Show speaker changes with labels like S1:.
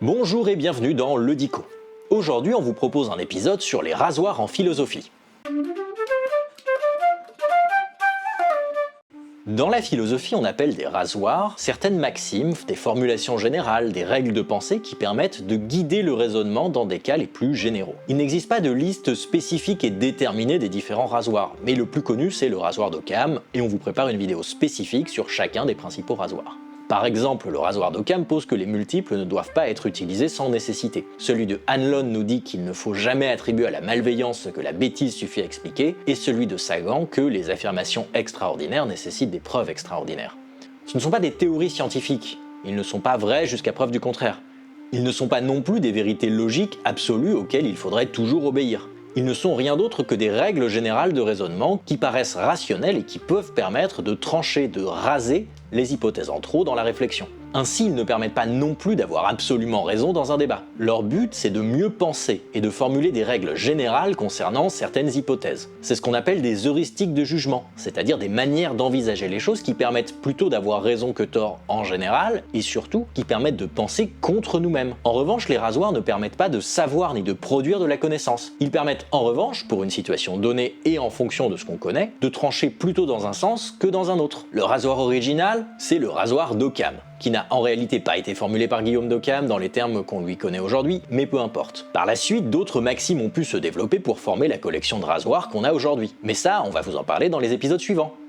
S1: Bonjour et bienvenue dans Le Dico. Aujourd'hui, on vous propose un épisode sur les rasoirs en philosophie. Dans la philosophie, on appelle des rasoirs certaines maximes, des formulations générales, des règles de pensée qui permettent de guider le raisonnement dans des cas les plus généraux. Il n'existe pas de liste spécifique et déterminée des différents rasoirs, mais le plus connu c'est le rasoir d'Occam, et on vous prépare une vidéo spécifique sur chacun des principaux rasoirs. Par exemple, le rasoir d'Occam pose que les multiples ne doivent pas être utilisés sans nécessité. Celui de Hanlon nous dit qu'il ne faut jamais attribuer à la malveillance ce que la bêtise suffit à expliquer, et celui de Sagan que les affirmations extraordinaires nécessitent des preuves extraordinaires. Ce ne sont pas des théories scientifiques, ils ne sont pas vrais jusqu'à preuve du contraire. Ils ne sont pas non plus des vérités logiques absolues auxquelles il faudrait toujours obéir. Ils ne sont rien d'autre que des règles générales de raisonnement qui paraissent rationnelles et qui peuvent permettre de trancher, de raser les hypothèses en trop dans la réflexion. Ainsi, ils ne permettent pas non plus d'avoir absolument raison dans un débat. Leur but, c'est de mieux penser et de formuler des règles générales concernant certaines hypothèses. C'est ce qu'on appelle des heuristiques de jugement, c'est-à-dire des manières d'envisager les choses qui permettent plutôt d'avoir raison que tort en général, et surtout qui permettent de penser contre nous-mêmes. En revanche, les rasoirs ne permettent pas de savoir ni de produire de la connaissance. Ils permettent en revanche, pour une situation donnée et en fonction de ce qu'on connaît, de trancher plutôt dans un sens que dans un autre. Le rasoir original, c'est le rasoir d'Occam, qui n'a en réalité pas été formulé par Guillaume d'Occam dans les termes qu'on lui connaît aujourd'hui, mais peu importe. Par la suite, d'autres maximes ont pu se développer pour former la collection de rasoirs qu'on a aujourd'hui. Mais ça, on va vous en parler dans les épisodes suivants.